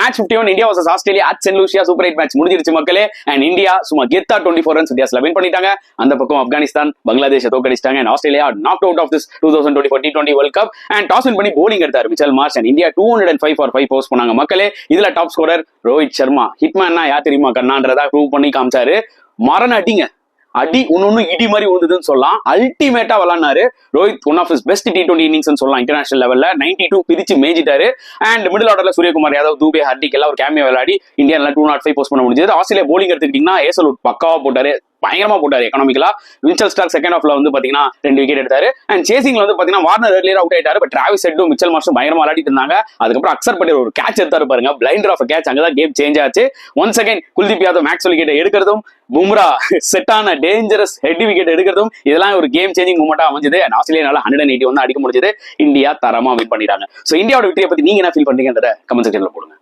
Match 51 India vs Australia at St. Lucia super 8 match முடிஞ்சிருச்சு மக்களே. And India சும்மா கெத்தா 24 ரன்ஸ் வித்தியாசத்துல வின் பண்ணிட்டாங்க. அந்த பக்கம் ஆப்கானிஸ்தான் பங்களாதேஷை தோக்கடிச்சிட்டாங்க. And Australia knock out of this 2024 T20 world cup. And toss win பண்ணி bowling எடுத்தாரு Mitchell Marsh. And India 205 for 5 post பண்ணாங்க மக்களே. இதுல டாப் ஸ்கோரர் ரோஹித் சர்மா. ஹிட்மேன்னா யார் தெரியுமா கண்ணான்றதா ப்ரூவ் பண்ணி காமிச்சாரு. மரண அடி ஒன்னு இடி மாதிரி விழுந்ததுன்னு சொல்லலாம். அல்டிமேட்டா விளாண்டாரு Rohit. One of his best T20 innings சொல்லலாம் இன்டர்நேஷனல் லெவல்ல. 92 பிரிச்சு மேய்ச்சிட்டாரு. அண்ட் மிடில் ஆர்டர்ல சூரியகுமார் யாதவ், தூபே, ஹர்திக் எல்லாம் ஒரு கேமியோ விளையாடி இந்தியா 205 போஸ்ட் பண்ண முடிஞ்சது. ஆஸ்திரேலியா போலிங் எடுத்துக்கிட்டீங்கன்னா ஏசல் பக்காவா போட்டாரு, பயங்கரமா போட்டாரு எக்கனாமிக்கலா. வின்சல் ஸ்டார்க் செகண்ட் ஹாஃப்ல வந்து பாத்தீங்கன்னா 2 விக்கெட் எடுத்தாரு. அண்ட் சேசிங்ல வந்து பாத்தீங்கன்னா வார்னர் ஏர்லியர் அவுட் ஆயிட்டாரு. பட் டிராவிஸ் ஹெட்டும் மிச்சல் மார்ஷும் பயங்கரமா விளையாடிட்டு இருந்தாங்க. அதுக்கப்புறம் அக்சர் பட்டேல் ஒரு கேட்ச் எடுத்தாரு பாருங்க, பிளைண்டர் ஆஃப் கேட்ச். அங்கதான் கேம் சேஞ்ச் ஆச்சு. Once again Kuldeep Yadav makes wicket எடுக்கிறதும், பும்ரா செட்டான டேஞ்சரஸ் ஹெட் விக்கெட் எடுக்கிறதும் இதெல்லாம் ஒரு கேம் சேஞ்சிங் மூமெண்டா அமைஞ்சது. ஆஸ்திரேலியானால 181 அடிக்க முடிஞ்சது. இந்தியா தரமா வின் பண்ணிட்டாங்க. சோ இந்தியாவோட விக்டரியை பத்தி நீங்க என்ன ஃபீல் பண்றீங்கன்றத கமெண்ட் செக்ஷன்ல போடுங்க.